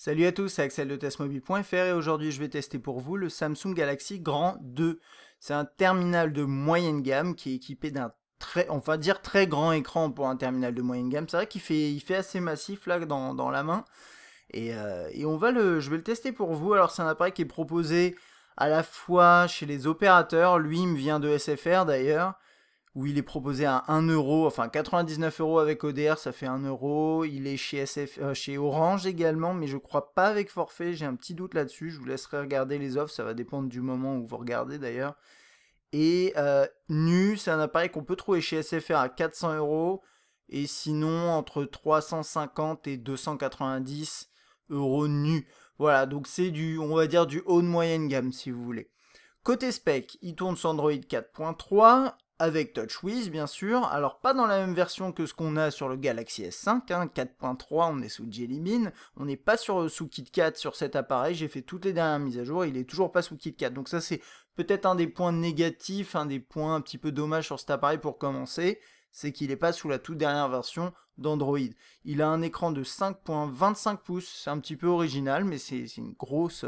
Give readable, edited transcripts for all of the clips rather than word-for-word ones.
Salut à tous, c'est Axel de testmobile.fr et aujourd'hui je vais tester pour vous le Samsung Galaxy Grand 2. C'est un terminal de moyenne gamme qui est équipé d'un on va dire très grand écran pour un terminal de moyenne gamme. C'est vrai qu'il fait assez massif là dans la main et je vais le tester pour vous. Alors c'est un appareil qui est proposé à la fois chez les opérateurs, lui il me vient de SFR d'ailleurs, où il est proposé à 1 euro, enfin 99 euros avec ODR, ça fait 1 euro. Il est chez Orange également, mais je crois pas avec forfait, j'ai un petit doute là-dessus. Je vous laisserai regarder les offres, ça va dépendre du moment où vous regardez d'ailleurs. Et nu, c'est un appareil qu'on peut trouver chez SFR à 400 euros, et sinon entre 350 et 290 euros nu. Voilà, donc c'est on va dire du haut de moyenne gamme si vous voulez. Côté spec, il tourne sur Android 4.3 avec TouchWiz bien sûr. Alors pas dans la même version que ce qu'on a sur le Galaxy S5, hein, 4.3, on est sous Jelly Bean. On n'est pas sous KitKat sur cet appareil. J'ai fait toutes les dernières mises à jour, il est toujours pas sous KitKat. Donc ça c'est peut-être un des points négatifs, un des points un petit peu dommages sur cet appareil pour commencer, c'est qu'il n'est pas sous la toute dernière version d'Android. Il a un écran de 5.25 pouces, c'est un petit peu original, mais c'est une grosse,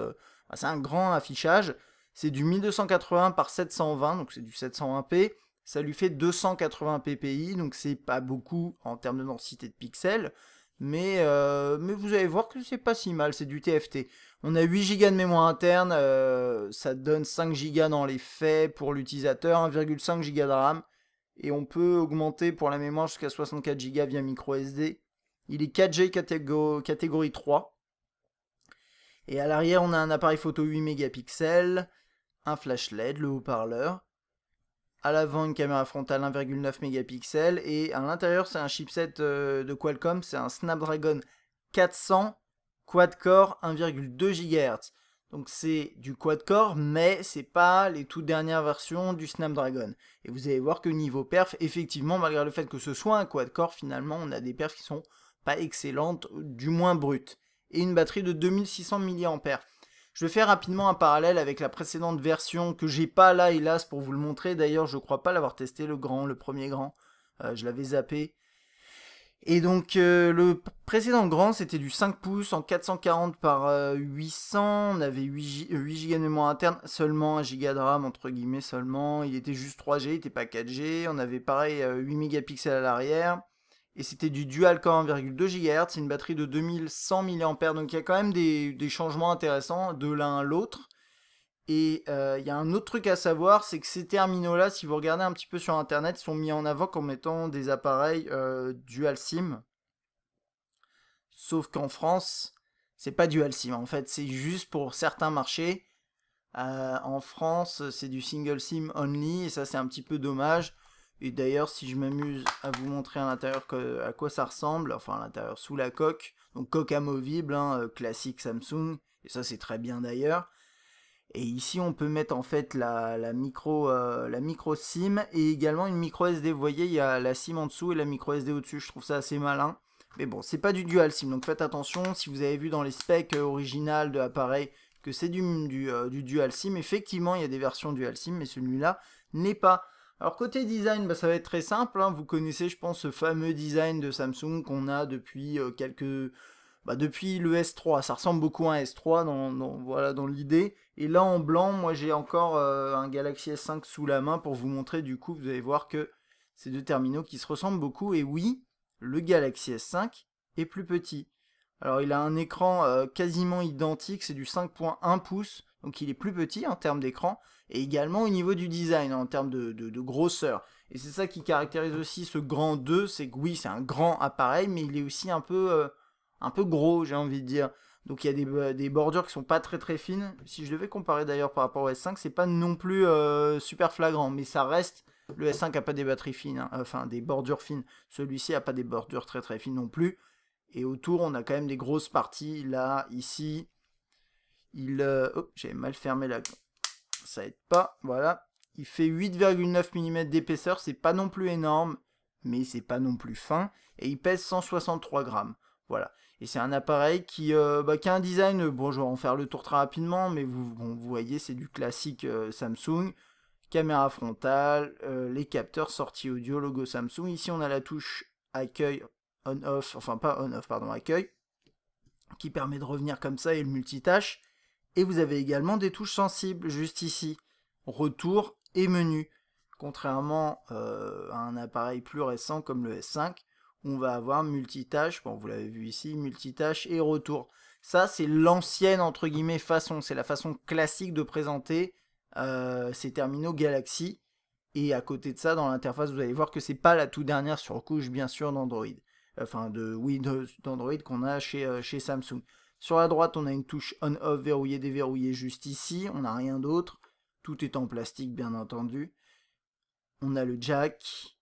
c'est un grand affichage. C'est du 1280 par 720, donc c'est du 720p. Ça lui fait 280 ppi, donc c'est pas beaucoup en termes de densité de pixels. Mais vous allez voir que c'est pas si mal, c'est du TFT. On a 8 Go de mémoire interne, ça donne 5 Go dans les faits pour l'utilisateur, 1,5 Go de RAM. Et on peut augmenter pour la mémoire jusqu'à 64 Go via micro SD. Il est 4G catégorie 3. Et à l'arrière, on a un appareil photo 8 mégapixels, un flash LED, le haut-parleur. À l'avant, une caméra frontale 1,9 mégapixels. Et à l'intérieur, c'est un chipset de Qualcomm. C'est un Snapdragon 400 quad-core 1,2 GHz. Donc c'est du quad-core, mais c'est pas les toutes dernières versions du Snapdragon. Et vous allez voir que niveau perf, effectivement, malgré le fait que ce soit un quad-core, finalement, on a des perfs qui sont pas excellentes, du moins brutes. Et une batterie de 2600 mAh. Je vais faire rapidement un parallèle avec la précédente version que j'ai pas là hélas pour vous le montrer. D'ailleurs je crois pas l'avoir testé le premier grand. Je l'avais zappé. Et donc le précédent grand c'était du 5 pouces en 440 par 800. On avait 8 Go de mémoire interne, seulement 1 Go de RAM entre guillemets seulement. Il était juste 3G, il était pas 4G. On avait pareil 8 mégapixels à l'arrière. Et c'était du dual core 1,2 GHz, c'est une batterie de 2100 mAh, donc il y a quand même des changements intéressants de l'un à l'autre. Et il y a un autre truc à savoir, c'est que ces terminaux-là, si vous regardez un petit peu sur internet, sont mis en avant comme étant des appareils dual SIM. Sauf qu'en France, c'est pas dual SIM, en fait, c'est juste pour certains marchés. En France, c'est du single SIM only, et ça c'est un petit peu dommage. Et d'ailleurs, si je m'amuse à vous montrer à l'intérieur à quoi ça ressemble, enfin à l'intérieur sous la coque, donc coque amovible, hein, classique Samsung, et ça c'est très bien d'ailleurs. Et ici on peut mettre en fait la micro SIM et également une micro SD. Vous voyez, il y a la SIM en dessous et la micro SD au-dessus, je trouve ça assez malin. Mais bon, c'est pas du dual SIM, donc faites attention. Si vous avez vu dans les specs originales de l'appareil que c'est du dual SIM, effectivement il y a des versions dual SIM, mais celui-là n'est pas. Alors côté design, ça va être très simple, hein. Vous connaissez je pense ce fameux design de Samsung qu'on a depuis depuis le S3, ça ressemble beaucoup à un S3 voilà, dans l'idée. Et là en blanc, moi j'ai encore un Galaxy S5 sous la main pour vous montrer. Du coup, vous allez voir que c'est deux terminaux qui se ressemblent beaucoup. Et oui, le Galaxy S5 est plus petit. Alors il a un écran quasiment identique, c'est du 5.1 pouces, donc il est plus petit en termes d'écran, et également au niveau du design, en termes de grosseur. Et c'est ça qui caractérise aussi ce grand 2, c'est que oui, c'est un grand appareil, mais il est aussi un peu gros, j'ai envie de dire. Donc il y a des bordures qui sont pas très très fines. Si je devais comparer d'ailleurs par rapport au S5, c'est pas non plus super flagrant, mais ça reste. Le S5 a pas des batteries fines, hein, enfin des bordures fines. Celui-ci a pas des bordures très très fines non plus. Et autour, on a quand même des grosses parties. Là, ici, oh, j'avais mal fermé là. Ça aide pas. Voilà. Il fait 8,9 mm d'épaisseur. C'est pas non plus énorme, mais c'est pas non plus fin. Et il pèse 163 grammes. Voilà. Et c'est un appareil qui a un design. Bon, je vais en faire le tour très rapidement, mais vous voyez, c'est du classique Samsung. Caméra frontale, les capteurs, sortie audio, logo Samsung. Ici, on a la touche accueil on-off, enfin pas on-off, pardon, accueil. qui permet de revenir comme ça et le multitâche. Et vous avez également des touches sensibles juste ici, retour et menu. Contrairement à un appareil plus récent comme le S5, où on va avoir multitâche, bon vous l'avez vu ici, multitâche et retour. Ça c'est l'ancienne entre guillemets façon, c'est la façon classique de présenter ces terminaux Galaxy. Et à côté de ça, dans l'interface, vous allez voir que c'est pas la toute dernière surcouche bien sûr d'Android. Enfin d'Android qu'on a chez Samsung. Sur la droite, on a une touche on-off verrouillé déverrouillé juste ici, on n'a rien d'autre. Tout est en plastique bien entendu. On a le jack,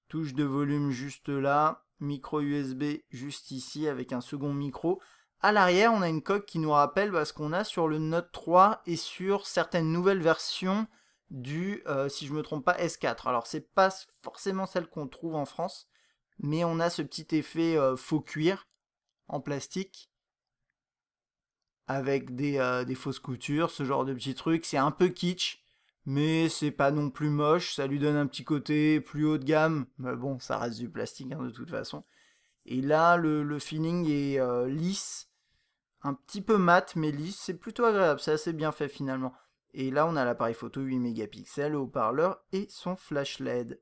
touche de volume juste là, micro USB juste ici avec un second micro. À l'arrière, on a une coque qui nous rappelle ce qu'on a sur le Note 3 et sur certaines nouvelles versions du, si je ne me trompe pas, S4. Alors, c'est pas forcément celle qu'on trouve en France, mais on a ce petit effet faux cuir en plastique avec des fausses coutures, ce genre de petits trucs. C'est un peu kitsch, mais c'est pas non plus moche. Ça lui donne un petit côté plus haut de gamme. Mais bon, ça reste du plastique de toute façon. Et là, le feeling est lisse, un petit peu mat, mais lisse. C'est plutôt agréable, c'est assez bien fait finalement. Et là, on a l'appareil photo 8 mégapixels, le haut-parleur et son flash LED.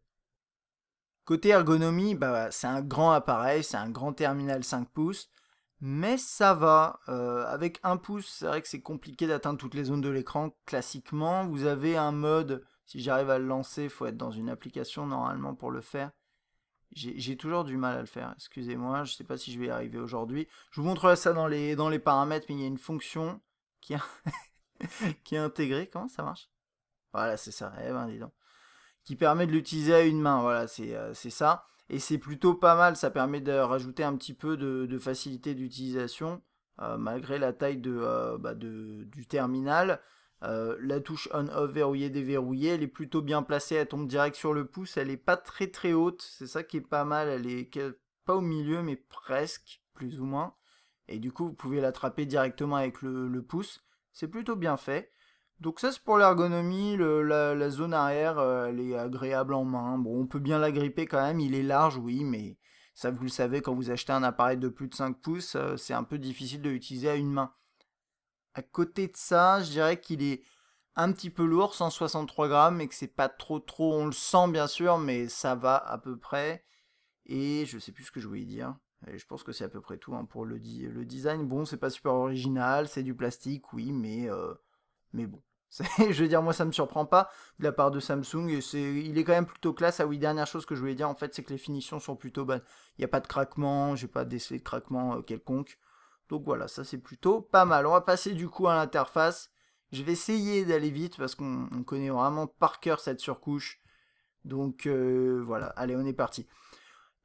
Côté ergonomie, c'est un grand appareil, c'est un grand terminal 5 pouces. Mais ça va, avec 1 pouce, c'est vrai que c'est compliqué d'atteindre toutes les zones de l'écran. Classiquement, vous avez un mode, si j'arrive à le lancer, il faut être dans une application normalement pour le faire. J'ai toujours du mal à le faire, excusez-moi, je ne sais pas si je vais y arriver aujourd'hui. Je vous montrerai ça dans les paramètres, mais il y a une fonction qui est, qui est intégrée. Comment ça marche? Voilà, c'est ça, eh ben dis donc. Qui permet de l'utiliser à une main, voilà, c'est ça. Et c'est plutôt pas mal, ça permet de rajouter un petit peu de facilité d'utilisation, malgré la taille du terminal. La touche on-off verrouillé déverrouillé, elle est plutôt bien placée, elle tombe direct sur le pouce, elle est pas très très haute, c'est ça qui est pas mal, elle est pas au milieu mais presque, plus ou moins. Et du coup vous pouvez l'attraper directement avec le pouce, c'est plutôt bien fait. Donc ça c'est pour l'ergonomie, la zone arrière elle est agréable en main. Bon on peut bien la gripper quand même, il est large oui mais ça vous le savez quand vous achetez un appareil de plus de 5 pouces c'est un peu difficile de l'utiliser à une main. À côté de ça je dirais qu'il est un petit peu lourd, 163 grammes et que c'est pas trop on le sent bien sûr mais ça va à peu près. Et je sais plus ce que je voulais dire. Et je pense que c'est à peu près tout pour le design. Bon c'est pas super original, c'est du plastique oui mais bon. Je veux dire, moi, ça me surprend pas de la part de Samsung. Il est quand même plutôt classe. Ah oui, dernière chose que je voulais dire, en fait, c'est que les finitions sont plutôt bonnes. Il n'y a pas de craquement, j'ai pas d'essai de craquement quelconque. Donc voilà, ça c'est plutôt pas mal. On va passer du coup à l'interface. Je vais essayer d'aller vite parce qu'on connaît vraiment par cœur cette surcouche. Donc voilà, allez, on est parti.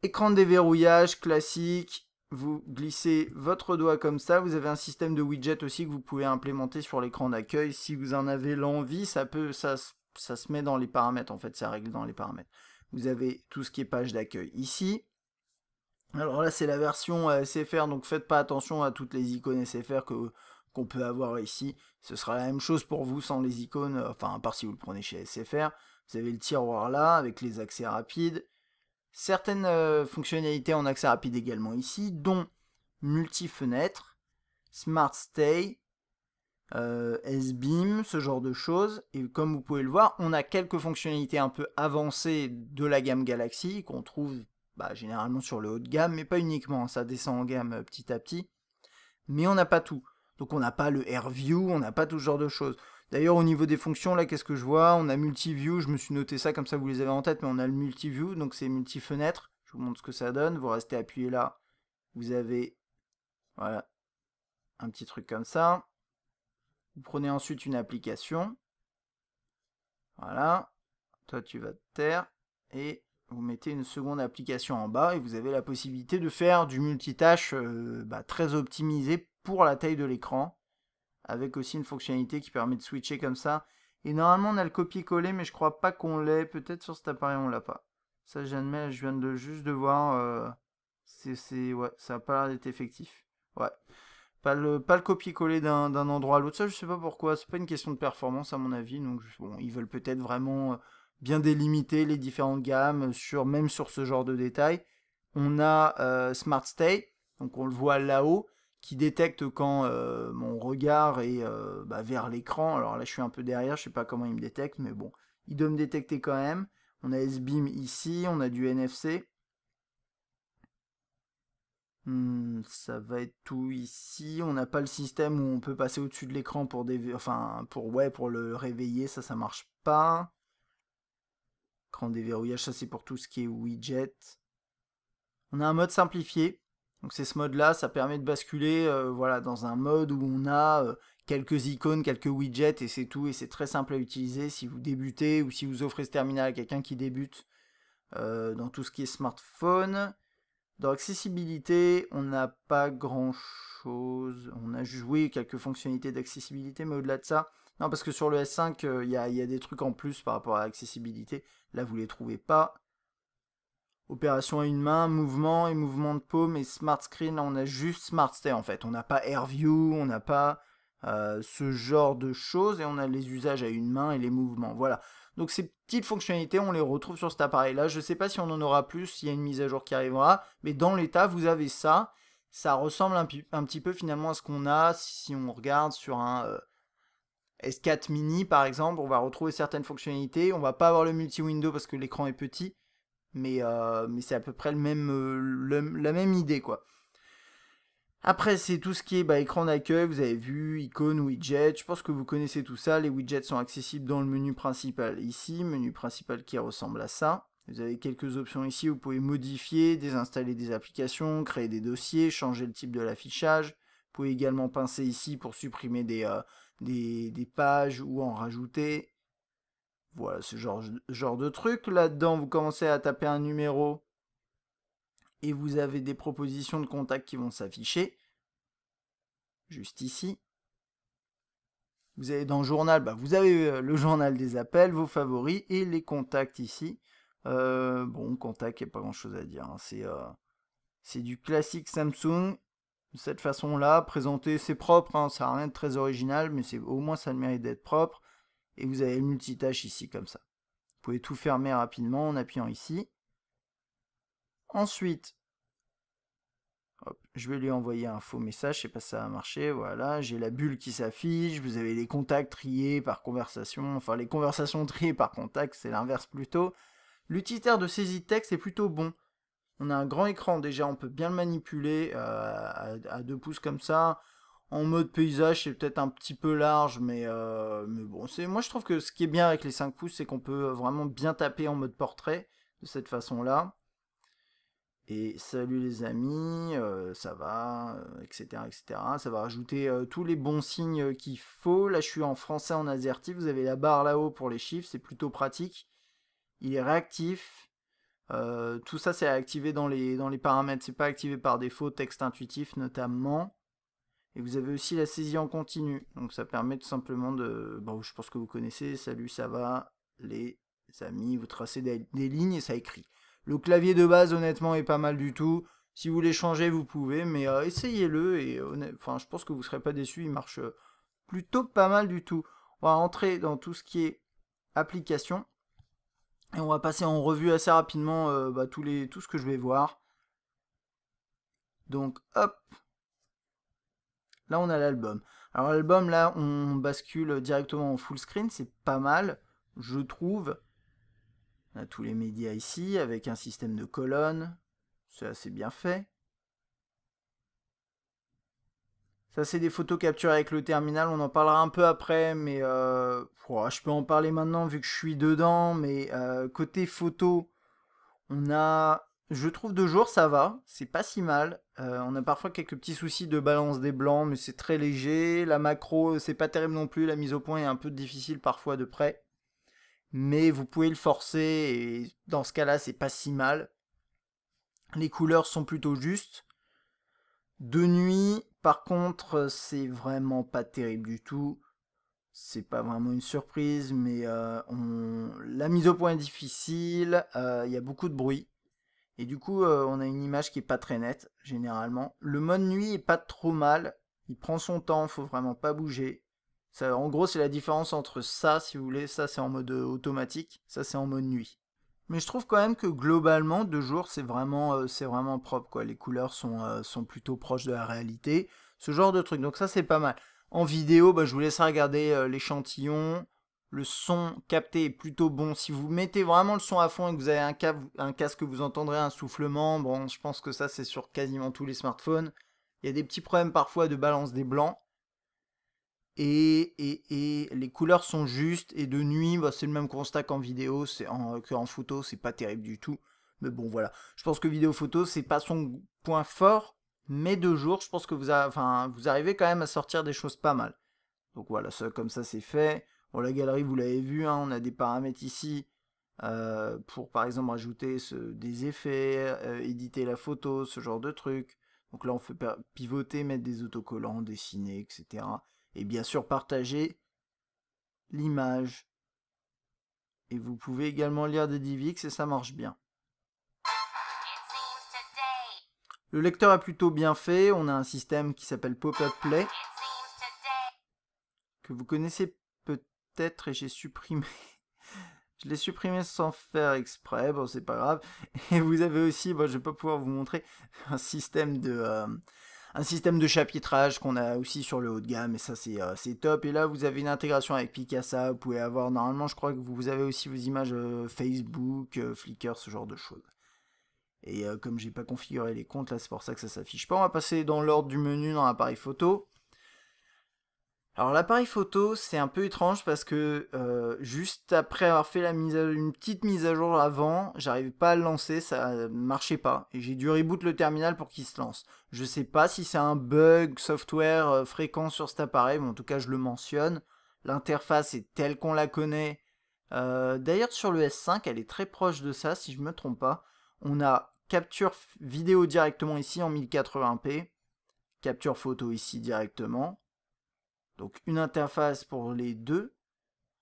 Écran de déverrouillage classique, vous glissez votre doigt comme ça, vous avez un système de widget aussi que vous pouvez implémenter sur l'écran d'accueil si vous en avez l'envie, ça se met dans les paramètres en fait, ça règle dans les paramètres. Vous avez tout ce qui est page d'accueil ici. Alors là c'est la version SFR, donc faites pas attention à toutes les icônes SFR qu'on peut avoir ici. Ce sera la même chose pour vous sans les icônes, enfin à part si vous le prenez chez SFR. Vous avez le tiroir là avec les accès rapides. Certaines fonctionnalités en accès rapide également ici, dont multi-fenêtre, Smart Stay, S-Beam, ce genre de choses. Et comme vous pouvez le voir, on a quelques fonctionnalités un peu avancées de la gamme Galaxy qu'on trouve généralement sur le haut de gamme, mais pas uniquement, ça descend en gamme petit à petit. Mais on n'a pas tout. Donc on n'a pas le AirView, on n'a pas tout ce genre de choses. D'ailleurs au niveau des fonctions, là qu'est-ce que je vois? On a multi-view, je me suis noté ça comme ça vous les avez en tête, mais on a le multi-view, donc c'est multi-fenêtre. Je vous montre ce que ça donne, vous restez appuyé là, vous avez voilà, un petit truc comme ça. Vous prenez ensuite une application. Voilà, toi tu vas te taire, et vous mettez une seconde application en bas, et vous avez la possibilité de faire du multitâche très optimisé pour la taille de l'écran, avec aussi une fonctionnalité qui permet de switcher comme ça. Et normalement on a le copier-coller, mais je crois pas qu'on l'ait, peut-être sur cet appareil on l'a pas. Ça j'admets, je viens juste de voir, ouais, ça a pas l'air d'être effectif. Ouais, pas le copier-coller d'un endroit à l'autre, ça je sais pas pourquoi, c'est pas une question de performance à mon avis, donc bon, ils veulent peut-être vraiment bien délimiter les différentes gammes, même sur ce genre de détails. On a Smart Stay, donc on le voit là-haut, qui détecte quand mon regard est vers l'écran. Alors là, je suis un peu derrière, je sais pas comment il me détecte, mais bon, il doit me détecter quand même. On a S-Beam ici, on a du NFC. Ça va être tout ici. On n'a pas le système où on peut passer au-dessus de l'écran pour pour le réveiller. Ça marche pas. Écran déverrouillage, ça c'est pour tout ce qui est widget. On a un mode simplifié. Donc c'est ce mode-là, ça permet de basculer dans un mode où on a quelques icônes, quelques widgets et c'est tout. Et c'est très simple à utiliser si vous débutez ou si vous offrez ce terminal à quelqu'un qui débute dans tout ce qui est smartphone. Dans accessibilité, on n'a pas grand chose. On a joué quelques fonctionnalités d'accessibilité, mais au-delà de ça, non, parce que sur le S5, il y a des trucs en plus par rapport à l'accessibilité. Là, vous les trouvez pas. Opération à une main, mouvement et mouvement de paume et smart screen. Là, on a juste smart stay en fait. On n'a pas AirView, on n'a pas ce genre de choses et on a les usages à une main et les mouvements. Voilà. Donc ces petites fonctionnalités, on les retrouve sur cet appareil-là. Je ne sais pas si on en aura plus, s'il y a une mise à jour qui arrivera, mais dans l'état, vous avez ça. Ça ressemble un petit peu finalement à ce qu'on a si on regarde sur un S4 mini par exemple. On va retrouver certaines fonctionnalités. On va pas avoir le multi-window parce que l'écran est petit, mais c'est à peu près la même idée quoi. Après, c'est tout ce qui est écran d'accueil, vous avez vu, icônes, widgets, je pense que vous connaissez tout ça. Les widgets sont accessibles dans le menu principal ici, menu principal qui ressemble à ça. Vous avez quelques options ici, vous pouvez modifier, désinstaller des applications, créer des dossiers, changer le type de l'affichage. Vous pouvez également pincer ici pour supprimer des pages ou en rajouter. Voilà, ce genre de truc. Là-dedans, vous commencez à taper un numéro et vous avez des propositions de contacts qui vont s'afficher. Juste ici. Vous avez dans le journal, vous avez le journal des appels, vos favoris et les contacts ici. Bon, contact, il n'y a pas grand chose à dire. Hein. C'est du classique Samsung. De cette façon-là, présenté, c'est propre, hein, ça n'a rien de très original, mais au moins ça le mérite d'être propre. Et vous avez le multitâche ici comme ça. Vous pouvez tout fermer rapidement en appuyant ici. Ensuite, hop, je vais lui envoyer un faux message, je sais pas si ça va marcher, voilà, j'ai la bulle qui s'affiche, vous avez les contacts triés par conversation, enfin les conversations triées par contact, c'est l'inverse plutôt. L'utilitaire de saisie de texte est plutôt bon. On a un grand écran déjà, on peut bien le manipuler à 2 pouces comme ça. En mode paysage, c'est peut-être un petit peu large, mais bon, moi je trouve que ce qui est bien avec les 5 pouces, c'est qu'on peut vraiment bien taper en mode portrait, de cette façon-là. Et salut les amis, ça va, etc., etc. Ça va rajouter tous les bons signes qu'il faut. Là, je suis en français en AZERTY. Vous avez la barre là-haut pour les chiffres, c'est plutôt pratique. Il est réactif. Tout ça, c'est activé dans les paramètres. C'est pas activé par défaut, texte intuitif notamment. Et vous avez aussi la saisie en continu. Donc ça permet tout simplement de... Bon, je pense que vous connaissez. Salut, ça va, les amis. Vous tracez des lignes et ça écrit. Le clavier de base, honnêtement, est pas mal du tout. Si vous voulez changer, vous pouvez, mais essayez-le et je pense que vous ne serez pas déçus. Il marche plutôt pas mal du tout. On va rentrer dans tout ce qui est application et on va passer en revue assez rapidement tout ce que je vais voir. Donc, hop, là on a l'album. Alors l'album, là, on bascule directement en full screen, c'est pas mal, je trouve. On a tous les médias ici, avec un système de colonnes. C'est assez bien fait. Ça, c'est des photos capturées avec le terminal. On en parlera un peu après, mais je peux en parler maintenant vu que je suis dedans. Mais côté photo, on a... Je trouve 2 jours, ça va. C'est pas si mal. On a parfois quelques petits soucis de balance des blancs, mais c'est très léger. La macro, c'est pas terrible non plus. La mise au point est un peu difficile parfois de près. Mais vous pouvez le forcer et dans ce cas-là, c'est pas si mal. Les couleurs sont plutôt justes. De nuit, par contre, c'est vraiment pas terrible du tout. C'est pas vraiment une surprise, mais la mise au point est difficile. Il y a beaucoup de bruit. Et du coup, on a une image qui est pas très nette, généralement. Le mode nuit est pas trop mal. Il prend son temps, faut vraiment pas bouger. Ça, en gros, c'est la différence entre ça, si vous voulez, ça c'est en mode automatique, ça c'est en mode nuit. Mais je trouve quand même que globalement, 2 jours, c'est vraiment propre, quoi. Les couleurs sont plutôt proches de la réalité. ce genre de truc. Donc ça, c'est pas mal. En vidéo, bah, je vous laisserai regarder l'échantillon. Le son capté est plutôt bon. Si vous mettez vraiment le son à fond et que vous avez un casque que vous entendrez un soufflement, bon, je pense que ça, c'est sur quasiment tous les smartphones. Il y a des petits problèmes parfois de balance des blancs. Et les couleurs sont justes. Et de nuit, bah, c'est le même constat qu'en vidéo, qu'en photo, c'est pas terrible du tout. Mais bon, voilà. Je pense que vidéo photo, c'est pas son point fort. Mais de jour, je pense que vous arrivez quand même à sortir des choses pas mal. Donc voilà, ça, comme ça, c'est fait. Bon, la galerie, vous l'avez vu, hein, on a des paramètres ici pour, par exemple, rajouter des effets, éditer la photo, ce genre de trucs. Donc là, on peut pivoter, mettre des autocollants, dessiner, etc. Et bien sûr, partager l'image. Et vous pouvez également lire des DivX et ça marche bien. Le lecteur est plutôt bien fait. On a un système qui s'appelle Pop-up Play, que vous connaissez peut-être, et j'ai supprimé. Je l'ai supprimé sans faire exprès, bon c'est pas grave. Et vous avez aussi, bon je vais pas pouvoir vous montrer, un système de chapitrage qu'on a aussi sur le haut de gamme, et ça c'est top. Et là vous avez une intégration avec Picasa, vous pouvez avoir, normalement je crois que vous avez aussi vos images Facebook, Flickr, ce genre de choses. Et comme j'ai pas configuré les comptes, là c'est pour ça que ça s'affiche pas. On va passer dans l'ordre du menu dans l'appareil photo. Alors l'appareil photo, c'est un peu étrange parce que juste après avoir fait une petite mise à jour avant, j'arrivais pas à le lancer, ça ne marchait pas. Et j'ai dû reboot le terminal pour qu'il se lance. Je sais pas si c'est un bug software fréquent sur cet appareil, mais en tout cas je le mentionne. L'interface est telle qu'on la connaît. D'ailleurs sur le S5, elle est très proche de ça, si je me trompe pas. On a capture vidéo directement ici en 1080p, capture photo ici directement. Donc une interface pour les deux.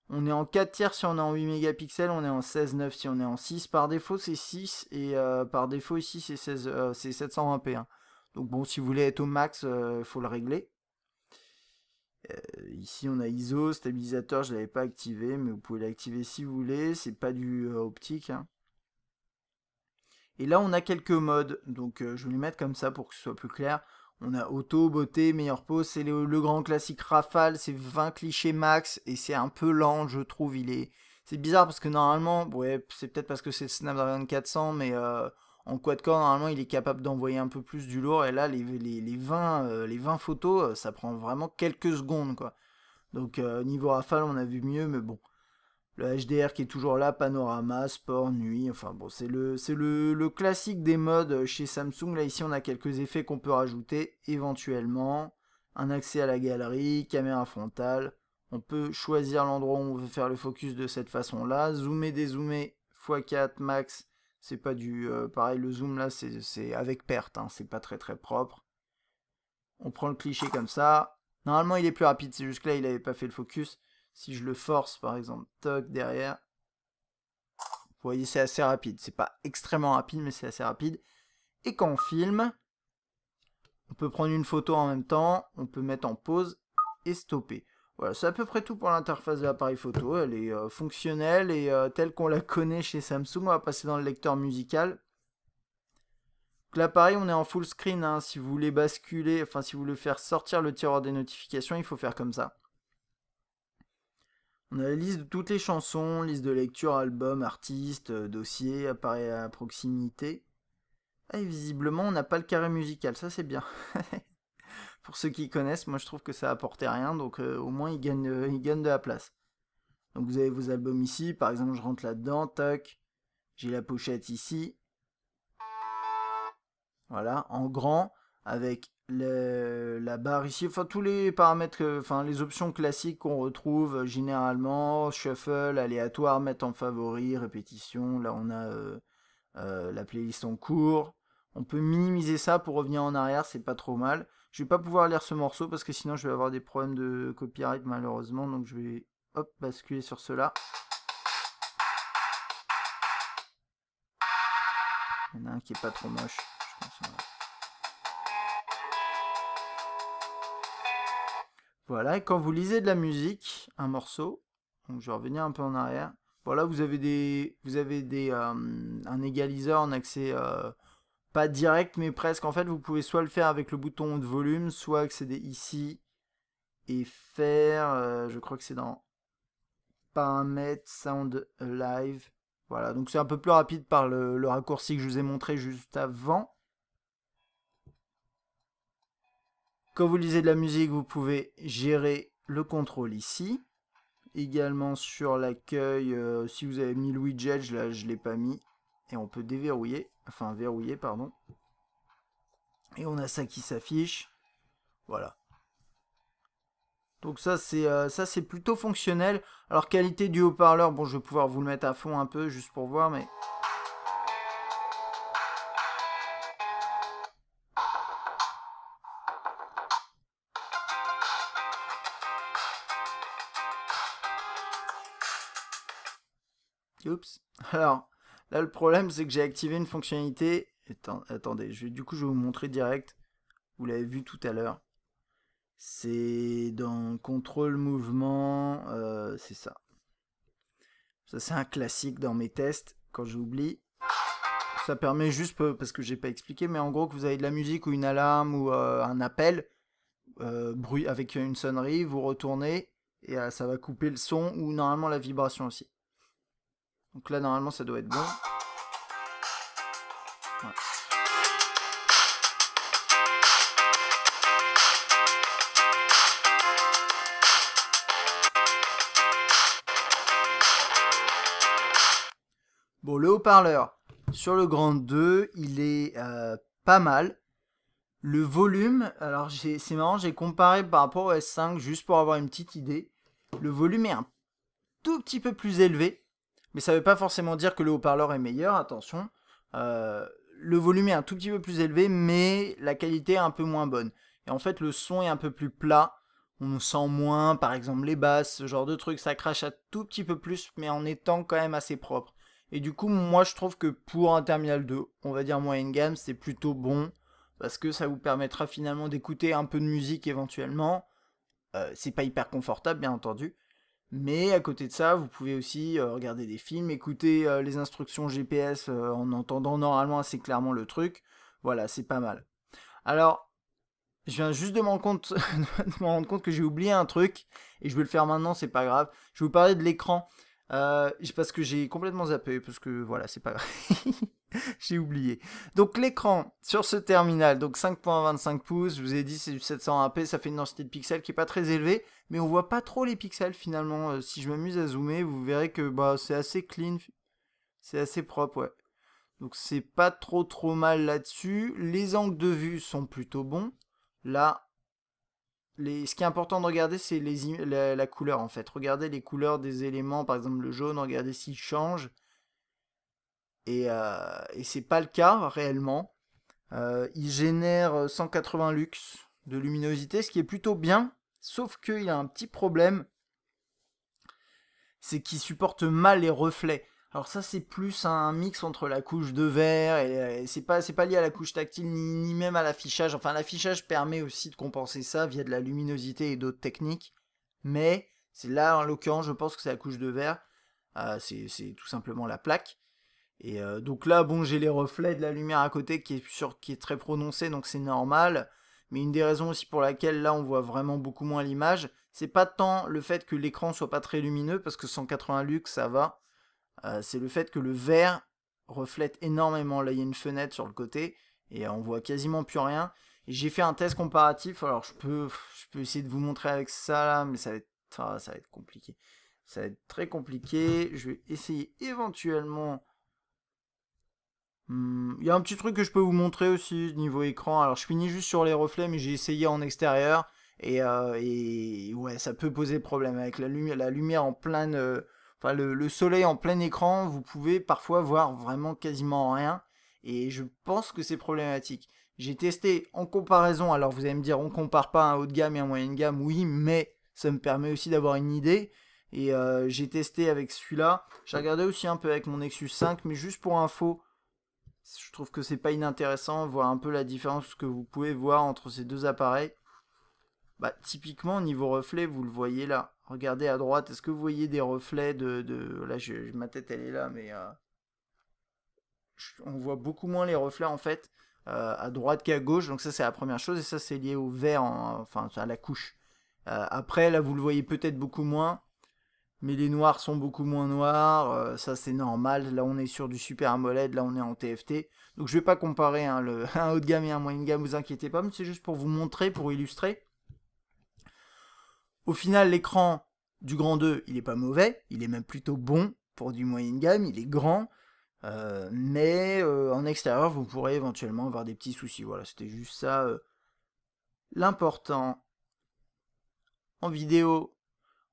On est en 4 tiers si on est en 8 mégapixels, on est en 16:9 si on est en 6. Par défaut c'est 6 et par défaut ici c'est 720p. Hein. Donc bon, si vous voulez être au max, il faut le régler. Ici on a ISO, stabilisateur, je ne l'avais pas activé, mais vous pouvez l'activer si vous voulez, c'est pas du optique. Hein. Et là on a quelques modes, donc je vais les mettre comme ça pour que ce soit plus clair. On a auto, beauté, meilleure pose, c'est le grand classique rafale, c'est 20 clichés max, et c'est un peu lent, je trouve, c'est bizarre parce que normalement, ouais, c'est peut-être parce que c'est le Snapdragon 400, mais en quad-core, normalement, il est capable d'envoyer un peu plus du lourd, et là, les 20 photos, ça prend vraiment quelques secondes, quoi. Donc, niveau rafale, on a vu mieux, mais bon. Le HDR qui est toujours là, panorama, sport, nuit, enfin bon, c'est le classique des modes chez Samsung. Là, ici, on a quelques effets qu'on peut rajouter éventuellement. Un accès à la galerie, caméra frontale. On peut choisir l'endroit où on veut faire le focus de cette façon-là. Zoomer, dézoomer, x4 max. C'est pas du... pareil, le zoom là, c'est avec perte, hein, c'est pas très très propre. On prend le cliché comme ça. Normalement, il est plus rapide, c'est juste que là, il n'avait pas fait le focus. Si je le force, par exemple, toc, derrière, vous voyez, c'est assez rapide. C'est pas extrêmement rapide, mais c'est assez rapide. Et quand on filme, on peut prendre une photo en même temps, on peut mettre en pause et stopper. Voilà, c'est à peu près tout pour l'interface de l'appareil photo. Elle est fonctionnelle et telle qu'on la connaît chez Samsung. On va passer dans le lecteur musical. L'appareil, on est en full screen. Hein. Si vous voulez basculer, enfin si vous voulez faire sortir le tiroir des notifications, il faut faire comme ça. On a la liste de toutes les chansons, liste de lecture, album, artiste, dossier, appareil à proximité. Et visiblement, on n'a pas le carré musical, ça c'est bien. Pour ceux qui connaissent, moi je trouve que ça apportait rien, donc au moins ils gagnent de la place. Donc vous avez vos albums ici, par exemple je rentre là-dedans, toc, j'ai la pochette ici. Voilà, en grand, avec la barre ici, enfin tous les paramètres, enfin les options classiques qu'on retrouve généralement, shuffle, aléatoire, mettre en favori, répétition, là on a la playlist en cours. On peut minimiser ça pour revenir en arrière, c'est pas trop mal. Je vais pas pouvoir lire ce morceau parce que sinon je vais avoir des problèmes de copyright malheureusement, donc je vais hop basculer sur cela. Il y en a un qui est pas trop moche, je pense. Voilà, et quand vous lisez de la musique, un morceau, donc je vais revenir un peu en arrière. Voilà, vous avez un égaliseur en accès pas direct, mais presque. En fait, vous pouvez soit le faire avec le bouton de volume, soit accéder ici et faire, je crois que c'est dans paramètres, sound live. Voilà, donc c'est un peu plus rapide par le raccourci que je vous ai montré juste avant. Quand vous lisez de la musique, vous pouvez gérer le contrôle ici. Également sur l'accueil, si vous avez mis le widget, là je ne l'ai pas mis. Et on peut déverrouiller, enfin verrouiller, pardon. Et on a ça qui s'affiche. Voilà. Donc ça c'est plutôt fonctionnel. Alors qualité du haut-parleur, bon je vais pouvoir vous le mettre à fond un peu juste pour voir, mais... Oups. Alors, là le problème c'est que j'ai activé une fonctionnalité. Attendez, du coup je vais vous montrer direct. Vous l'avez vu tout à l'heure. C'est dans contrôle mouvement, c'est ça. Ça c'est un classique dans mes tests, quand j'oublie. Ça permet juste, parce que j'ai pas expliqué, mais en gros que vous avez de la musique ou une alarme ou un appel, bruit avec une sonnerie, vous retournez et ça va couper le son ou normalement la vibration aussi. Donc là normalement ça doit être bon. Ouais. Bon, le haut-parleur sur le Grand 2, il est pas mal. Le volume, alors c'est marrant, j'ai comparé par rapport au S5 juste pour avoir une petite idée. Le volume est un tout petit peu plus élevé, mais ça ne veut pas forcément dire que le haut-parleur est meilleur, attention. Le volume est un tout petit peu plus élevé, mais la qualité est un peu moins bonne. Et en fait, le son est un peu plus plat. On sent moins, par exemple, les basses, ce genre de truc. Ça crache un tout petit peu plus, mais en étant quand même assez propre. Et du coup, moi, je trouve que pour un terminal 2, on va dire moyenne gamme, c'est plutôt bon. Parce que ça vous permettra finalement d'écouter un peu de musique éventuellement. C'est pas hyper confortable, bien entendu. Mais à côté de ça, vous pouvez aussi regarder des films, écouter les instructions GPS en entendant normalement assez clairement le truc. Voilà, c'est pas mal. Alors, je viens juste de me rendre compte, de me rendre compte que j'ai oublié un truc, et je vais le faire maintenant, c'est pas grave. Je vais vous parler de l'écran, parce que j'ai complètement zappé, parce que voilà, c'est pas grave. J'ai oublié. Donc l'écran sur ce terminal, donc 5.25 pouces, je vous ai dit c'est du 720p, ça fait une densité de pixels qui est pas très élevée, mais on voit pas trop les pixels finalement. Si je m'amuse à zoomer, vous verrez que bah, c'est assez clean, c'est assez propre, ouais. Donc c'est pas trop mal là-dessus. Les angles de vue sont plutôt bons. Là, ce qui est important de regarder, c'est la couleur en fait. Regardez les couleurs des éléments, par exemple le jaune, regardez s'il change. Et c'est pas le cas réellement. Il génère 180 lux de luminosité, ce qui est plutôt bien, sauf qu'il a un petit problème, c'est qu'il supporte mal les reflets. Alors ça c'est plus un mix entre la couche de verre et c'est pas lié à la couche tactile ni même à l'affichage. Enfin l'affichage permet aussi de compenser ça via de la luminosité et d'autres techniques, mais c'est là en l'occurrence je pense que c'est la couche de verre, c'est tout simplement la plaque. Et donc là, bon, j'ai les reflets de la lumière à côté qui est très prononcé, donc c'est normal. Mais une des raisons aussi pour laquelle là on voit vraiment beaucoup moins l'image, c'est pas tant le fait que l'écran soit pas très lumineux, parce que 180 lux ça va. C'est le fait que le vert reflète énormément. Là, il y a une fenêtre sur le côté et on voit quasiment plus rien. Et j'ai fait un test comparatif. Alors je peux essayer de vous montrer avec ça là, mais ça va être compliqué. Ça va être très compliqué. Je vais essayer éventuellement. Il y a un petit truc que je peux vous montrer aussi niveau écran. Alors je finis juste sur les reflets, mais j'ai essayé en extérieur et ouais, ça peut poser problème avec la lumière en pleine, enfin le soleil en plein écran. Vous pouvez parfois voir vraiment quasiment rien et je pense que c'est problématique. J'ai testé en comparaison. Alors vous allez me dire, on compare pas un haut de gamme et un moyenne gamme, oui, mais ça me permet aussi d'avoir une idée. Et j'ai testé avec celui-là. J'ai regardé aussi un peu avec mon Nexus 5, mais juste pour info. Je trouve que c'est pas inintéressant, voir un peu la différence que vous pouvez voir entre ces deux appareils. Bah, typiquement, au niveau reflet, vous le voyez là. Regardez à droite, est-ce que vous voyez des reflets de... Là, ma tête, elle est là, mais... on voit beaucoup moins les reflets en fait à droite qu'à gauche. Donc ça c'est la première chose et ça c'est lié au vert, enfin à la couche. Après là vous le voyez peut-être beaucoup moins, mais les noirs sont beaucoup moins noirs. Ça c'est normal. Là on est sur du Super AMOLED, là on est en TFT. Donc je vais pas comparer hein, un haut de gamme et un moyen de gamme, vous inquiétez pas, mais c'est juste pour vous montrer, pour illustrer. Au final l'écran du grand 2 il est pas mauvais, il est même plutôt bon pour du moyen de gamme, il est grand. Mais en extérieur, vous pourrez éventuellement avoir des petits soucis. Voilà, c'était juste ça l'important. En vidéo,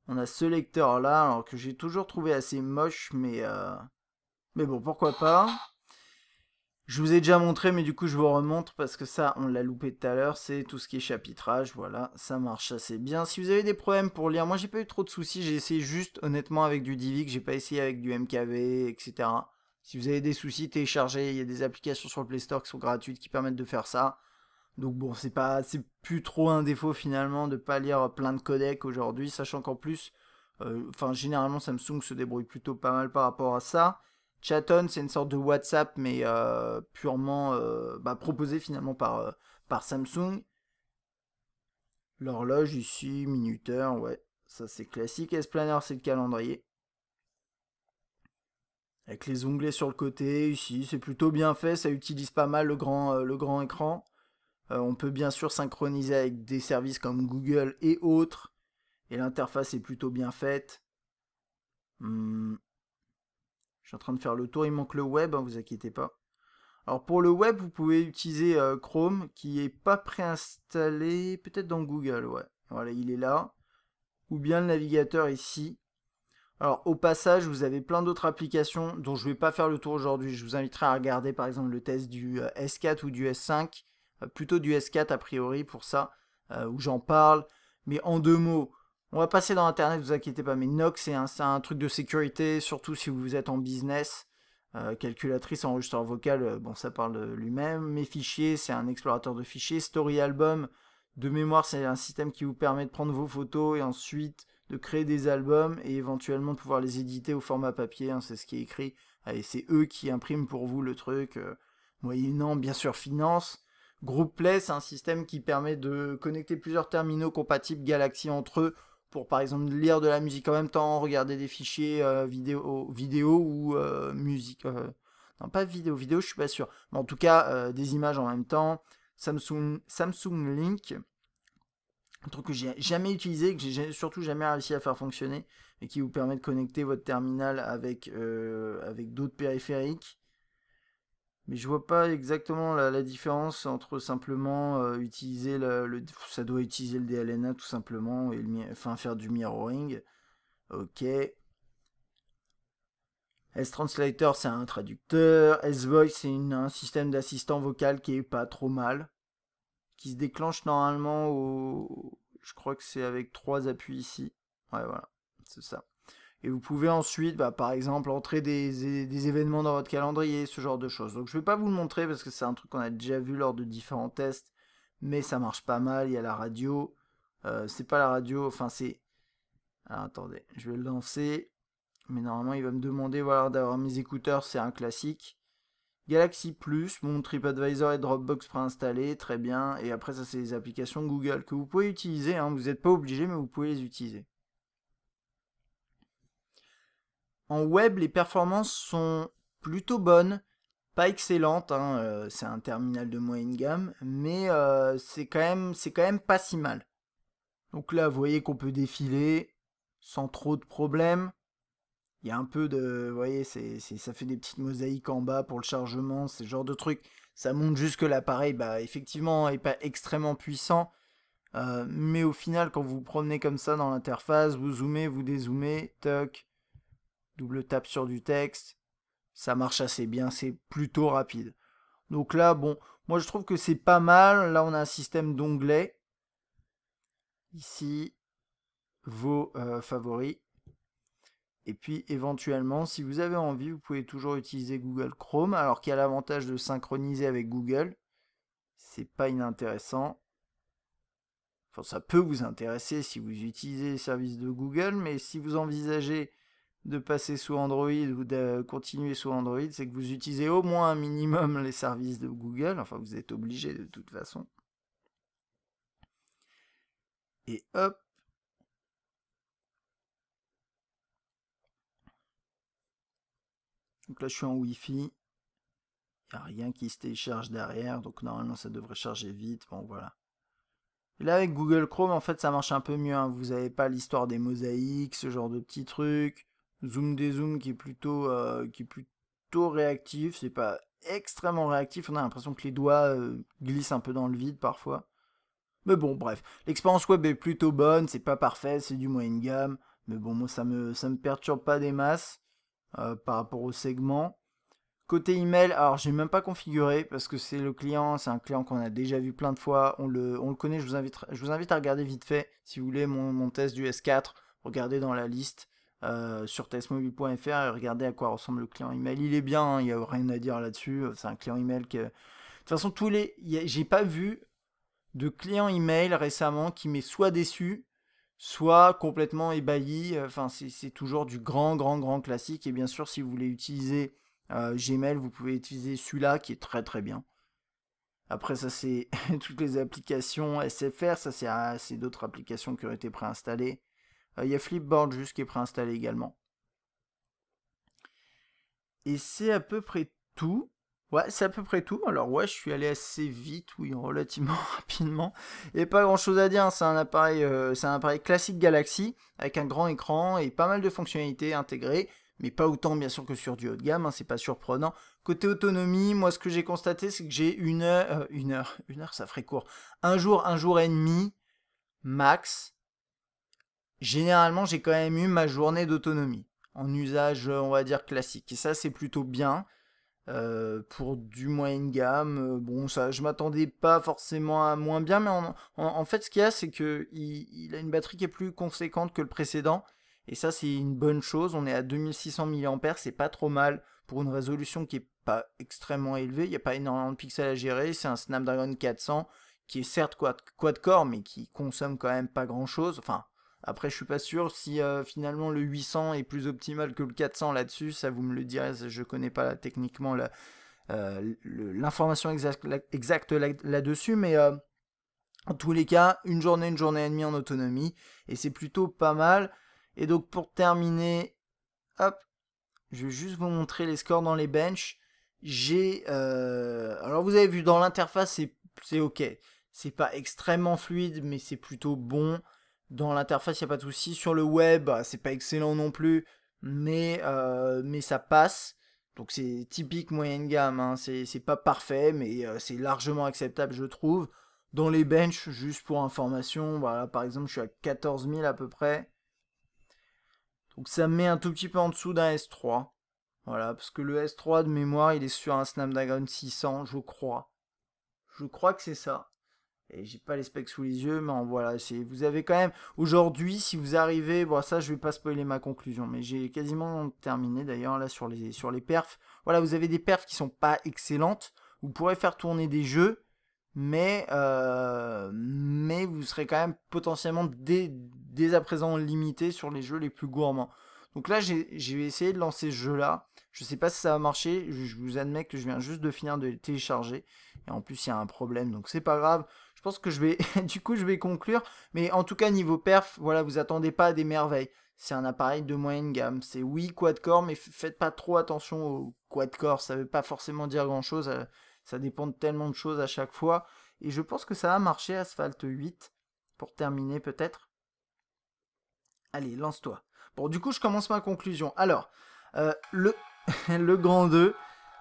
on a ce lecteur là, alors que j'ai toujours trouvé assez moche, mais bon, pourquoi pas. Je vous ai déjà montré, mais du coup, je vous remontre parce que ça, on l'a loupé tout à l'heure. C'est tout ce qui est chapitrage. Voilà, ça marche assez bien. Si vous avez des problèmes pour lire, moi, j'ai pas eu trop de soucis. J'ai essayé juste, honnêtement, avec du Divic. J'ai pas essayé avec du MKV, etc. Si vous avez des soucis, téléchargez. Il y a des applications sur le Play Store qui sont gratuites qui permettent de faire ça. Donc bon, c'est plus trop un défaut finalement de pas lire plein de codecs aujourd'hui, sachant qu'en plus, généralement Samsung se débrouille plutôt pas mal par rapport à ça. Chaton, c'est une sorte de WhatsApp, mais purement proposé finalement par Samsung. L'horloge ici, minuteur, ouais, ça c'est classique. S-Planner, c'est le calendrier. Avec les onglets sur le côté, ici, c'est plutôt bien fait, ça utilise pas mal le grand écran. On peut bien sûr synchroniser avec des services comme Google et autres. Et l'interface est plutôt bien faite. Je suis en train de faire le tour, il manque le web, hein, vous inquiétez pas. Alors pour le web, vous pouvez utiliser Chrome qui est pas préinstallé, peut-être dans Google, ouais. Voilà, il est là. Ou bien le navigateur ici. Alors au passage, vous avez plein d'autres applications dont je ne vais pas faire le tour aujourd'hui. Je vous inviterai à regarder par exemple le test du S4 ou du S5. Plutôt du S4 a priori pour ça, où j'en parle. Mais en deux mots, on va passer dans Internet, vous inquiétez pas. Mais Nox, c'est un truc de sécurité, surtout si vous êtes en business. Calculatrice, enregistreur vocal, bon ça parle de lui-même. Mes fichiers, c'est un explorateur de fichiers. Story Album, de mémoire, c'est un système qui vous permet de prendre vos photos et ensuite de créer des albums et éventuellement de pouvoir les éditer au format papier, hein, c'est ce qui est écrit. Et c'est eux qui impriment pour vous le truc, moyennant bien sûr finance. GroupPlay, c'est un système qui permet de connecter plusieurs terminaux compatibles Galaxy entre eux pour par exemple lire de la musique en même temps, regarder des fichiers vidéo ou musique. Non, pas vidéo, je suis pas sûr. Mais en tout cas, des images en même temps. Samsung Link, un truc que j'ai jamais utilisé, que j'ai surtout jamais réussi à faire fonctionner, et qui vous permet de connecter votre terminal avec d'autres périphériques. Mais je vois pas exactement la différence entre simplement utiliser ça doit utiliser le DLNA tout simplement et faire du mirroring. Ok. S-Translator c'est un traducteur. S-Voice c'est un système d'assistant vocal qui est pas trop mal, qui se déclenche normalement je crois que c'est avec 3 appuis ici. Ouais voilà, c'est ça. Et vous pouvez ensuite, par exemple, entrer des événements dans votre calendrier, ce genre de choses. Donc je ne vais pas vous le montrer parce que c'est un truc qu'on a déjà vu lors de différents tests, mais ça marche pas mal. Il y a la radio. C'est pas la radio, enfin c'est... Alors, attendez, je vais le lancer. Mais normalement, il va me demander voilà, d'avoir mes écouteurs, c'est un classique. Galaxy Plus, mon TripAdvisor et Dropbox préinstallés, très bien. Et après, ça, c'est les applications Google que vous pouvez utiliser. Hein. Vous n'êtes pas obligé, mais vous pouvez les utiliser. En web, les performances sont plutôt bonnes, pas excellentes, hein, c'est un terminal de moyenne gamme, mais c'est quand même pas si mal. Donc là, vous voyez qu'on peut défiler sans trop de problèmes. Il y a un peu de... Vous voyez, ça fait des petites mosaïques en bas pour le chargement, ce genre de truc. Ça montre juste que l'appareil, effectivement, n'est pas extrêmement puissant. Mais au final, quand vous vous promenez comme ça dans l'interface, vous zoomez, vous dézoomez, toc, double tape sur du texte, ça marche assez bien, c'est plutôt rapide. Donc là, bon, moi je trouve que c'est pas mal. Là, on a un système d'onglets. Ici, vos favoris. Et puis éventuellement, si vous avez envie, vous pouvez toujours utiliser Google Chrome, alors qu'il y a l'avantage de synchroniser avec Google. C'est pas inintéressant. Enfin, ça peut vous intéresser si vous utilisez les services de Google, mais si vous envisagez de passer sous Android ou de continuer sous Android, c'est que vous utilisez au moins un minimum les services de Google. Enfin, vous êtes obligé de toute façon. Et hop. Donc là, je suis en Wi-Fi. Il n'y a rien qui se télécharge derrière. Donc normalement, ça devrait charger vite. Bon, voilà. Et là, avec Google Chrome, en fait, ça marche un peu mieux. Hein. Vous n'avez pas l'histoire des mosaïques, ce genre de petits trucs. Zoom dézoom qui est plutôt réactif. C'est pas extrêmement réactif. On a l'impression que les doigts glissent un peu dans le vide parfois. Mais bon, bref. L'expérience web est plutôt bonne. C'est pas parfait. C'est du moyenne gamme. Mais bon, moi, ça me perturbe pas des masses par rapport au segment. Côté email, alors j'ai même pas configuré parce que c'est un client qu'on a déjà vu plein de fois, on le connaît, je vous invite à regarder vite fait, si vous voulez, mon test du S4, regardez dans la liste sur testmobile.fr et regardez à quoi ressemble le client email. Il est bien, hein, il n'y a rien à dire là-dessus, c'est un client email que... De toute façon, j'ai pas vu de client email récemment qui m'est soit déçu, soit complètement ébahi, enfin c'est toujours du grand classique, et bien sûr si vous voulez utiliser Gmail, vous pouvez utiliser celui-là qui est très bien. Après ça c'est toutes les applications SFR, ça c'est d'autres applications qui ont été préinstallées. Il y a Flipboard juste qui est préinstallé également. Et c'est à peu près tout. Ouais, c'est à peu près tout. Alors ouais, je suis allé assez vite, oui, relativement rapidement. Et pas grand chose à dire, hein. C'est un appareil classique Galaxy, avec un grand écran et pas mal de fonctionnalités intégrées, mais pas autant bien sûr que sur du haut de gamme, hein, c'est pas surprenant. Côté autonomie, moi ce que j'ai constaté, c'est que j'ai une heure, ça ferait court. Un jour et demi, max. Généralement, j'ai quand même eu ma journée d'autonomie, en usage, on va dire, classique. Et ça, c'est plutôt bien. Pour du moyenne gamme, bon, ça, je m'attendais pas forcément à moins bien, mais en fait, ce qu'il y a, c'est que il a une batterie qui est plus conséquente que le précédent, et ça, c'est une bonne chose. On est à 2600 mAh, c'est pas trop mal pour une résolution qui est pas extrêmement élevée. Il n'y a pas énormément de pixels à gérer. C'est un Snapdragon 400 qui est certes quad-core, mais qui consomme quand même pas grand-chose. Enfin, après, je suis pas sûr si finalement le 800 est plus optimal que le 400 là-dessus. Ça, vous me le direz. Je connais pas techniquement l'information exacte là-dessus, mais en tous les cas, une journée et demie en autonomie, et c'est plutôt pas mal. Et donc pour terminer, hop, je vais juste vous montrer les scores dans les benches. Alors vous avez vu dans l'interface, c'est ok. C'est pas extrêmement fluide, mais c'est plutôt bon. Dans l'interface, il n'y a pas de souci. Sur le web, c'est pas excellent non plus, mais ça passe. Donc c'est typique moyenne gamme, hein. C'est pas parfait, mais c'est largement acceptable, je trouve. Dans les benches, juste pour information, voilà, par exemple, je suis à 14 000 à peu près. Donc ça me met un tout petit peu en dessous d'un S3. Voilà, parce que le S3 de mémoire, il est sur un Snapdragon 600, je crois. Je crois que c'est ça. Et j'ai pas les specs sous les yeux, mais voilà, vous avez quand même aujourd'hui, si vous arrivez, bon ça je vais pas spoiler ma conclusion, mais j'ai quasiment terminé d'ailleurs là sur les perfs. Voilà, vous avez des perfs qui sont pas excellentes. Vous pourrez faire tourner des jeux, mais vous serez quand même potentiellement dès à présent limité sur les jeux les plus gourmands. Donc là, j'ai essayé de lancer ce jeu-là. Je sais pas si ça va marcher. Je vous admets que je viens juste de finir de le télécharger. Et en plus, il y a un problème. Donc c'est pas grave. Je pense que je vais, du coup, je vais conclure. Mais en tout cas, niveau perf, voilà, vous attendez pas à des merveilles. C'est un appareil de moyenne gamme. C'est oui quad-core, mais faites pas trop attention au quad-core. Ça veut pas forcément dire grand-chose. Ça dépend de tellement de choses à chaque fois. Et je pense que ça a marché, Asphalt 8. Pour terminer, peut-être. Allez, lance-toi. Bon, du coup, je commence ma conclusion. Alors, le Grand 2,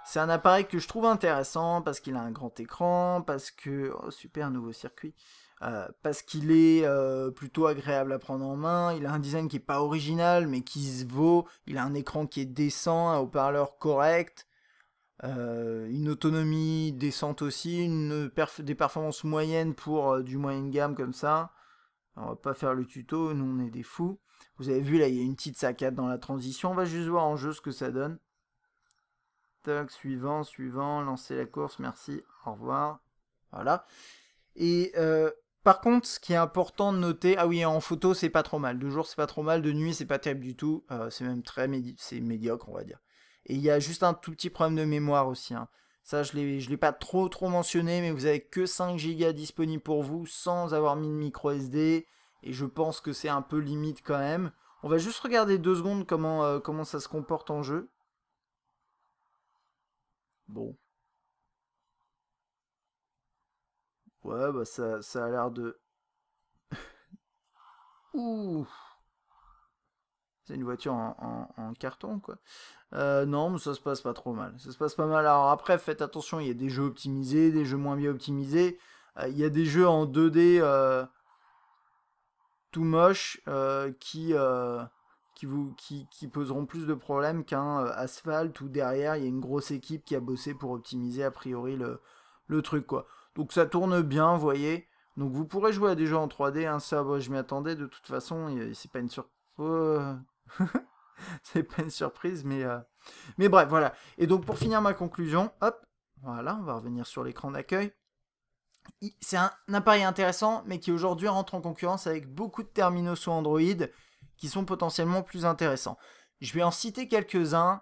c'est un appareil que je trouve intéressant parce qu'il a un grand écran, parce que... Oh, super, nouveau circuit. Parce qu'il est plutôt agréable à prendre en main. Il a un design qui n'est pas original, mais qui se vaut. Il a un écran qui est décent, un haut-parleur correct. Une autonomie décente aussi, des performances moyennes pour du moyenne gamme comme ça. Alors, on va pas faire le tuto, nous on est des fous. Vous avez vu là, il y a une petite saccade dans la transition. On va juste voir en jeu ce que ça donne. Tac, suivant, lancer la course, merci, au revoir. Voilà. Et Par contre, ce qui est important de noter, ah oui, en photo, c'est pas trop mal. De jour, c'est pas trop mal. De nuit, c'est pas terrible du tout. C'est même très c'est médiocre, on va dire. Et il y a juste un tout petit problème de mémoire aussi, hein. Ça, je l'ai pas trop mentionné, mais vous avez que 5 Go disponibles pour vous sans avoir mis de micro SD. Et je pense que c'est un peu limite quand même. On va juste regarder 2 secondes comment ça se comporte en jeu. Bon. Ouais, bah ça a l'air de... Ouh, c'est une voiture en carton, quoi. Non, mais ça se passe pas trop mal. Ça se passe pas mal. Alors après, faites attention, il y a des jeux optimisés, des jeux moins bien optimisés. Il y a des jeux en 2D tout moches qui poseront plus de problèmes qu'un Asphalt où derrière il y a une grosse équipe qui a bossé pour optimiser a priori le truc, quoi. Donc ça tourne bien, vous voyez. Donc vous pourrez jouer à des jeux en 3D, hein, ça, je m'y attendais de toute façon, c'est pas une c'est pas une surprise, mais bref, voilà. Et donc pour finir ma conclusion, hop, voilà, on va revenir sur l'écran d'accueil. C'est un appareil intéressant, mais qui aujourd'hui rentre en concurrence avec beaucoup de terminaux sous Android qui sont potentiellement plus intéressants. Je vais en citer quelques-uns.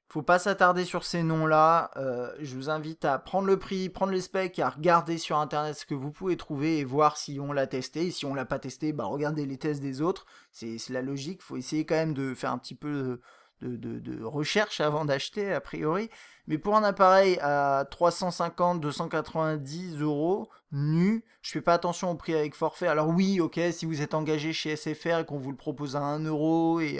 Faut pas s'attarder sur ces noms-là. Je vous invite à prendre le prix, prendre les specs, à regarder sur internet ce que vous pouvez trouver et voir si on l'a testé. Et si on l'a pas testé, bah regardez les tests des autres. C'est la logique. Faut essayer quand même de faire un petit peu de recherche avant d'acheter, a priori. Mais pour un appareil à 350-290 euros, nu, je fais pas attention au prix avec forfait. Alors oui, ok, si vous êtes engagé chez SFR et qu'on vous le propose à 1 euro et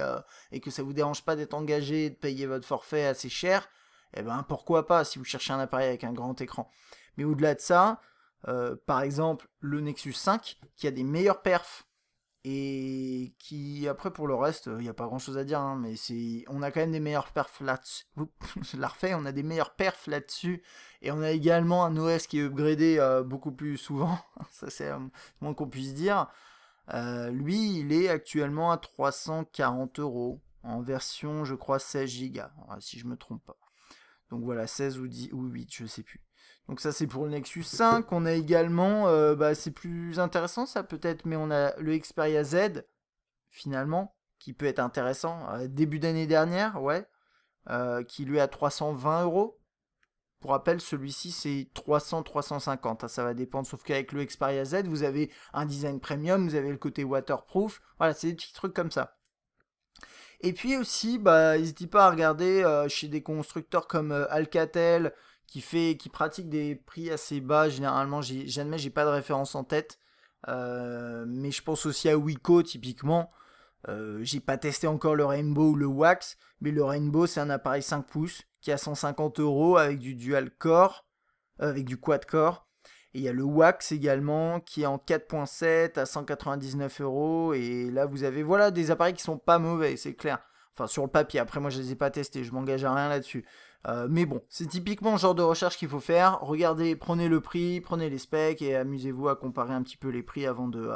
que ça vous dérange pas d'être engagé et de payer votre forfait assez cher, eh ben pourquoi pas si vous cherchez un appareil avec un grand écran. Mais au-delà de ça, par exemple le Nexus 5 qui a des meilleurs perfs et qui après pour le reste il n'y a pas grand chose à dire, hein, mais on a quand même des meilleurs perfs là-dessus. Je la refais, on a des meilleurs perfs là-dessus et on a également un OS qui est upgradé beaucoup plus souvent. Ça c'est moins qu'on puisse dire. Lui il est actuellement à 340 euros en version je crois 16 Go si je me trompe pas. Donc voilà, 16 ou 10 ou 8, je sais plus. Donc ça c'est pour le Nexus 5. On a également, c'est plus intéressant ça peut-être, mais on a le Xperia Z finalement, qui peut être intéressant. Début d'année dernière, ouais, qui lui est à 320 euros. Pour rappel, celui-ci c'est 300-350, hein, ça va dépendre. Sauf qu'avec le Xperia Z, vous avez un design premium, vous avez le côté waterproof. Voilà, c'est des petits trucs comme ça. Et puis aussi, n'hésitez pas à regarder chez des constructeurs comme Alcatel, qui pratique des prix assez bas. Généralement, j'admets, j'ai pas de référence en tête. Mais je pense aussi à Wiko, typiquement. J'ai pas testé encore le Rainbow ou le Wax, mais le Rainbow, c'est un appareil 5 pouces qui a 150 euros avec du dual core, avec du quad core. Et il y a le Wax également qui est en 4.7 à 199 euros. Et là, vous avez voilà, des appareils qui sont pas mauvais, c'est clair. Enfin, sur le papier. Après, moi, je les ai pas testés. Je m'engage à rien là-dessus. Mais bon, c'est typiquement le genre de recherche qu'il faut faire. Regardez, prenez le prix, prenez les specs et amusez-vous à comparer un petit peu les prix avant de...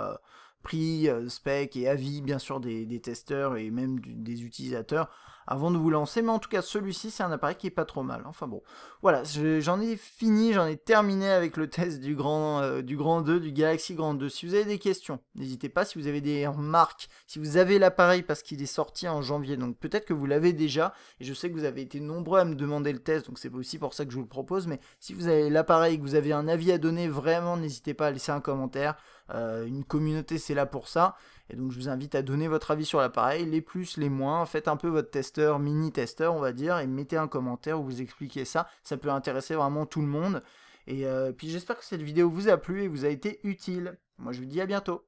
prix, specs et avis, bien sûr, des testeurs et même des utilisateurs avant de vous lancer. Mais en tout cas, celui-ci, c'est un appareil qui est pas trop mal. Enfin bon, voilà, j'en ai fini, j'en ai terminé avec le test du Grand 2, du Galaxy Grand 2. Si vous avez des questions, n'hésitez pas. Si vous avez des remarques, si vous avez l'appareil parce qu'il est sorti en janvier, donc peut-être que vous l'avez déjà. Et je sais que vous avez été nombreux à me demander le test, donc c'est aussi pour ça que je vous le propose. Mais si vous avez l'appareil et que vous avez un avis à donner, vraiment, n'hésitez pas à laisser un commentaire. Une communauté, c'est là pour ça. Et donc je vous invite à donner votre avis sur l'appareil, les plus, les moins. Faites un peu votre testeur, mini-testeur on va dire, et mettez un commentaire où vous expliquez ça. Ça peut intéresser vraiment tout le monde. Et puis j'espère que cette vidéo vous a plu et vous a été utile. Moi je vous dis à bientôt.